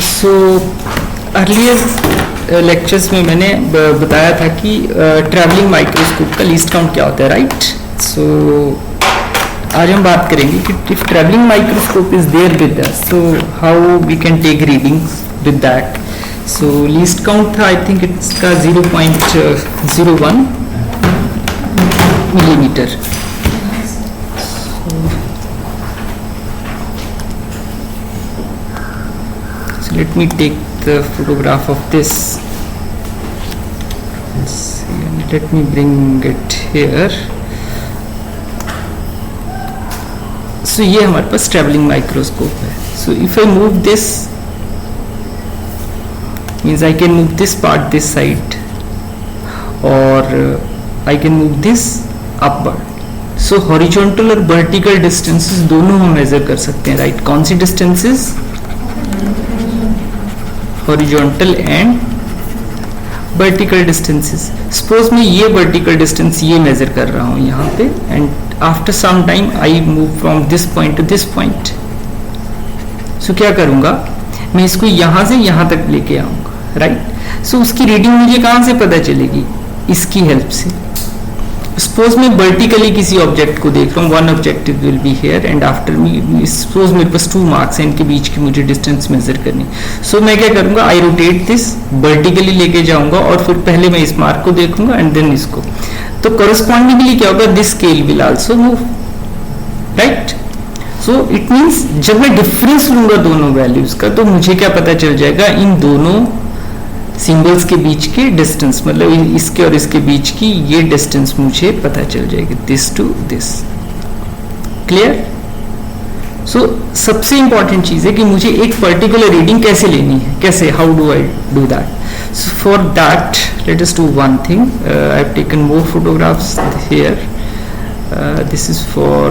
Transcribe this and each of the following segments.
So earlier lectures में मैंने बताया था कि ट्रैवलिंग माइक्रोस्कोप का लीस्ट काउंट क्या होता है, राइट? सो आज हम बात करेंगे कि if travelling microscope is there with us, so how we can take readings with that. So least count था, आई थिंक इसका 0.01 millimetre. So let me take the photograph of this. Let's see, and let me bring it here. So ये हमारे पास travelling microscope है. So if I move this, means I can move this part this side, or I can move this upward. So horizontal और vertical distances दोनों हम major कर सकते हैं, right? कौन सी distances? Horizontal and vertical distances. Suppose मैं ये वर्टिकल डिस्टेंस ये मेजर कर रहा हूँ यहाँ पे, and after some time I move from this point to this point. So क्या करूँगा, मैं इसको यहाँ से यहाँ तक लेके आऊँगा, राइट? सो उसकी रीडिंग मुझे कहाँ से पता चलेगी? इसकी हेल्प से. सपोज मैं वर्टिकली किसी ऑब्जेक्ट को देख रहा हूँ, one objective will be here and after me, suppose मेरे पास 2 मार्क्स हैं, इनके बीच की मुझे डिस्टेंस मेजर करनी. सो मैं क्या करूँगा, आई रोटेट दिस, वर्टिकली लेके जाऊंगा और फिर पहले मैं इस मार्क को देखूंगा एंड देन इसको. तो करस्पॉन्डिंगली क्या होगा, this scale will also move, right? So it means जब मैं डिफरेंस लूंगा दोनों वैल्यूज का, तो मुझे क्या पता चल जाएगा, इन दोनों सिंबल्स के बीच के डिस्टेंस, मतलब इसके और इसके बीच की ये डिस्टेंस मुझे पता चल जाएगी, दिस टू दिस. क्लियर? सो सबसे इंपॉर्टेंट चीज है कि मुझे एक पर्टिकुलर रीडिंग कैसे लेनी है, कैसे, how do I do that? So for that let us do one thing. I have taken more photographs here. This is for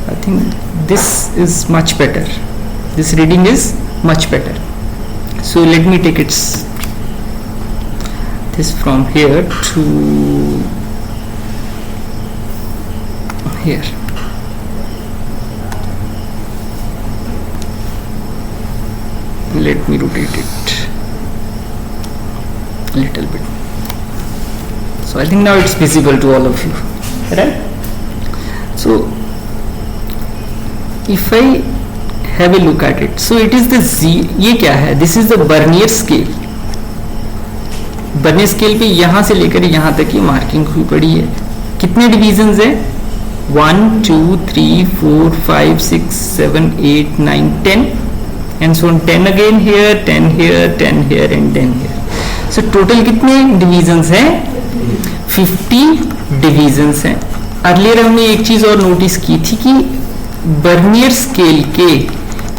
I think this is much better. This reading is much better. So let me take this from here to here. Let me rotate it a little bit. So I think now it's visible to all of you, right? So if I have a look at it, so it is the Z. ये क्या है? This is the Vernier scale. Vernier scale पे यहाँ से लेकर यहाँ तक की मार्किंग हुई पड़ी है. कितने डिवीजन्स है? 1 2 3 4 5 6 7 8 9 10 and so on. 10 again here, 10 here, 10 here and 10 here. So total कितने डिवीजन्स हैं? 50 डिवीजन्स हैं. अर्लियर हमने एक चीज और नोटिस की थी कि बर्नियर स्केल के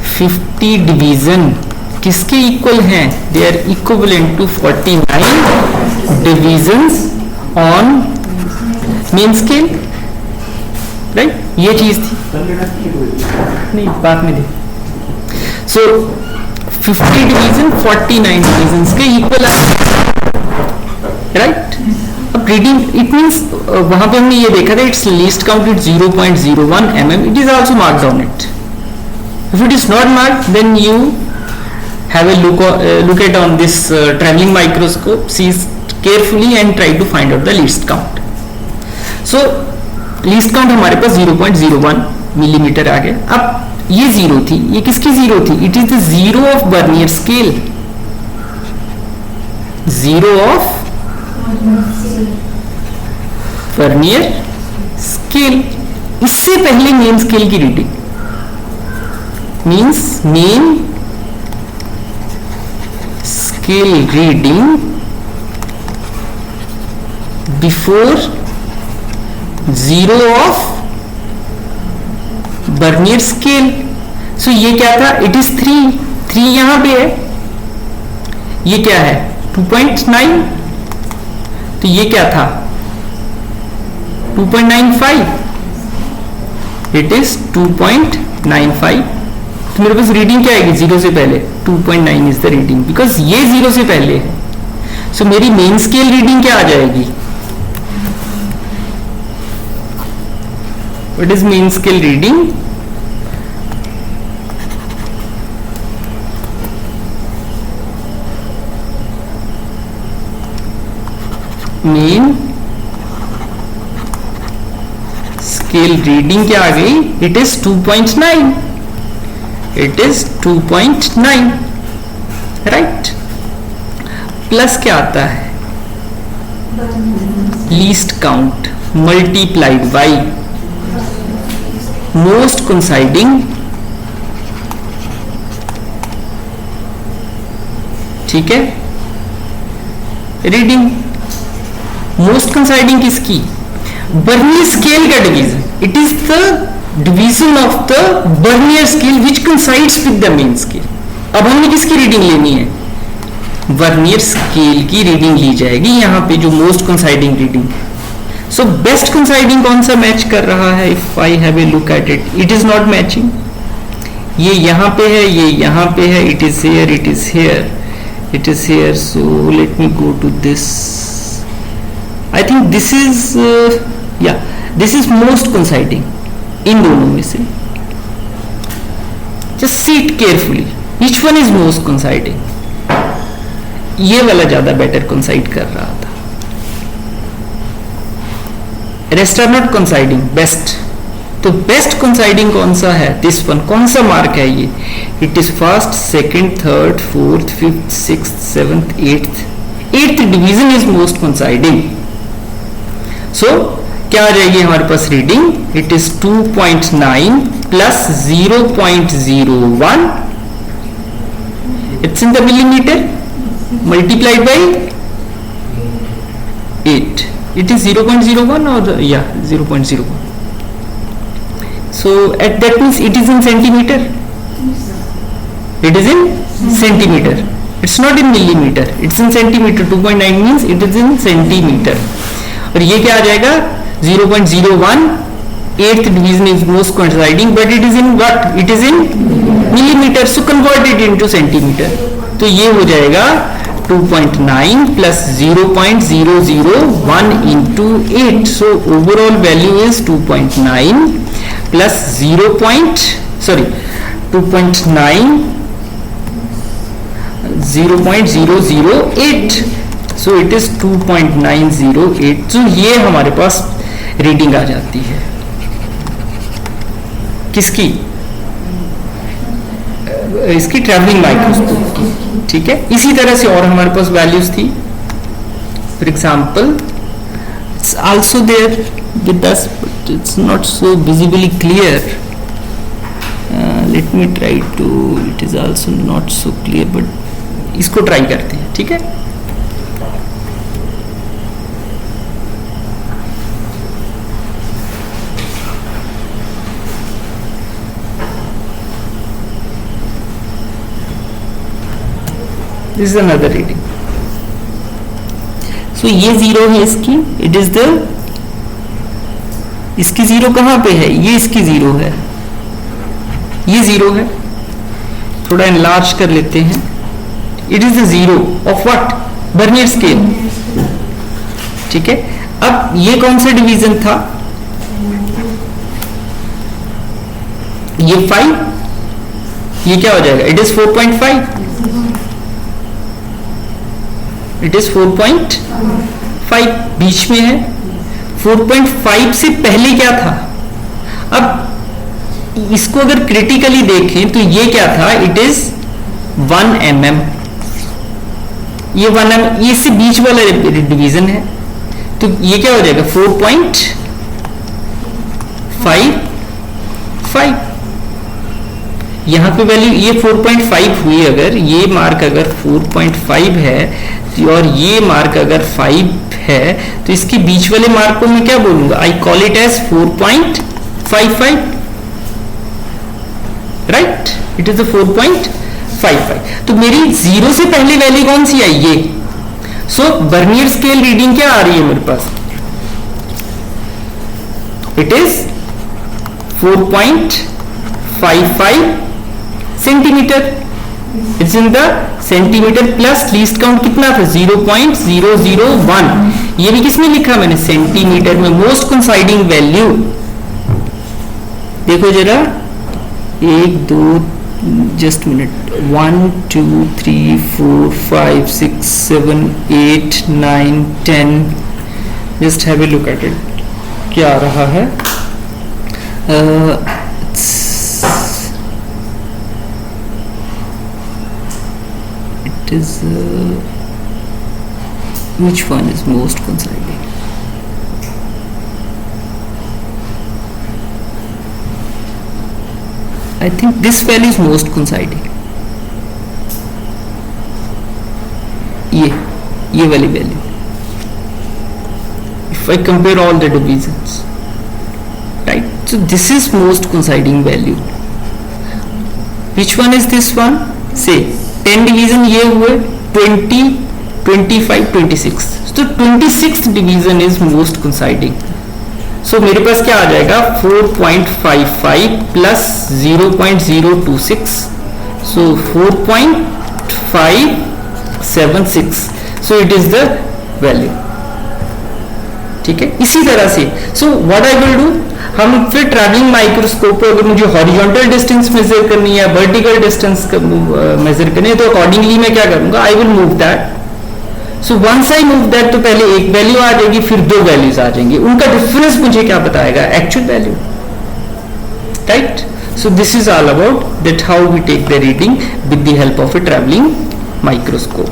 50 डिवीजन किसके इक्वल हैं? They are equivalent to 49 divisions on main scale, right? ये चीज थी, नहीं बाद में दे. सो 50 डिवीजन 49 डिवीजन्स के इक्वल है, राइट? अब रीडिंग, इट मीन्स वहां पे हमने ये देखा था, it's least count it 0.01 mm. It is also marked on it. If it is not marked, then you have a look at on this traveling microscope, see carefully and try to find out the least count. So least count हमारे पास 0.01 millimetre आ गया. अब ये zero थी, ये किसकी zero थी? It is the zero of Vernier scale. Zero of Vernier scale. इससे पहले मेन स्केल की reading means main scale reading before zero of Vernier scale. So ये क्या था? It is 3 यहां पे है. ये क्या है? 2.9. तो ये क्या था? 2.95. It is 2.95. तो मेरे पास रीडिंग क्या आएगी? 0 से पहले 2.9 इज द रीडिंग, बिकॉज ये 0 से पहले है. सो मेरी मेन स्केल रीडिंग क्या आ जाएगी? What is mean scale reading? Main scale reading क्या आ गई? It is 2.9, it is 2.9, right. Plus क्या आता है? Least count multiplied by most coinciding, ठीक है, रीडिंग। मोस्ट कोइंसाइडिंग किसकी? बर्नियर स्केल का डिवीजन। It is the division of the vernier scale which coincides with the main scale. अब हमने किसकी रीडिंग लेनी है? वर्नियर स्केल की रीडिंग ली जाएगी यहां पे, जो मोस्ट कोइंसाइडिंग रीडिंग है। सो बेस्ट कोइंसाइडिंग कौन सा मैच कर रहा है? If I have a look at it, it is not matching. ये यहां पे है, ये यहां पे है, it is here, it is here, it is here. So let me go to this. I think this is या this is most coinciding in दोनों में से। Just see it carefully, each one is most coinciding. ये वाला ज्यादा better coincide कर रहा था, rest are not coinciding, best. तो बेस्ट कोइंसाइडिंग कौन सा है? This one. कौन सा मार्क है ये? It is first, second, third, fourth, fifth, sixth, seventh, eighth division is most coinciding. So क्या आ जाएगी हमारे पास reading? It is 2.9 plus 0.01, it's in the millimetre, multiplied by 8. It is 0.01 or yeah 0.01. So at that means it is in centimeter. It is in centimeter. It's not in millimeter. It's in centimeter. 2.9 means it is in centimeter. और ये क्या आ जाएगा? 0.01. 8th division is most coinciding, but it is in what? It is in millimeter. So convert it into centimeter. तो ये हो जाएगा 2.9 plus 0.001 into 8. So overall value is 2.9 plus 2.9 0.008. So it is 2.908. So ये हमारे पास रीडिंग आ जाती है किसकी? इसकी ट्रैवलिंग माइक्रोस्कोप की, ठीक है। इसी तरह से और हमारे पास वैल्यूज थी। For example it's also there with us but it's not so visibly clear. Let me try to, it is also not so clear but इसको ट्राई करते हैं, ठीक है। This is another reading. So ये zero है इसकी, it is the, इसकी zero कहां पे है? ये इसकी जीरो है, ये जीरो है। थोड़ा एनलार्ज कर लेते हैं। It is the zero of what? Vernier scale, ठीक है। अब ये कौन सा डिवीजन था? ये 5, ये क्या हो जाएगा? इट इज 4.5, इट इज 4.5 बीच में है। 4.5 से पहले क्या था? अब इसको अगर क्रिटिकली देखें तो ये क्या था? It is 1 mm। ये 1 mm, ये इससे बीच वाला डिवीजन है, तो ये क्या हो जाएगा? 4.55। यहां पे वैल्यू ये 4.5 हुई। अगर ये मार्क अगर 4.5 है और ये मार्क अगर 5 है तो इसके बीच वाले मार्क को मैं क्या बोलूंगा? I call it as 4.55, right? It is 4.55। तो मेरी जीरो से पहले वैल्यू कौन सी आई? ये। सो बर्नियर स्केल रीडिंग क्या आ रही है मेरे पास? It is 4.55 centimetre. It's in the centimetre plus least count कितना था? 0.001। ये भी किसमें लिखा मैंने? सेंटीमीटर में। मोस्ट कोइंसाइडिंग वैल्यू देखो जरा, 1 2 just minute, 1 2 3 4 5 6 7 8 9 10 just have a look at it, क्या आ रहा है। It is which one is most coinciding? I think this value is most coinciding. ये वाली value. If I compare all the divisions, right? So this is most coinciding value. Which one is this one? Say 10 division ये हुए, 20, 25, 26. So 26th division is most coinciding. So मेरे पास क्या आ जाएगा 4.55 plus 0.026. So 4.576. So it is the value. ठीक है, इसी तरह से so what I will do, हम फिर ट्रैवलिंग माइक्रोस्कोप पे अगर मुझे हॉरिजॉन्टल डिस्टेंस मेजर करनी है, वर्टिकल डिस्टेंस मेजर करनी है, तो अकॉर्डिंगली मैं क्या करूंगा, I will move that. So once I move that, तो पहले एक वैल्यू आ जाएगी, फिर दो वैल्यूज आ जाएंगी, उनका डिफरेंस मुझे क्या बताएगा, actual value, right. So this is all about that how we take the reading with the help of a travelling microscope.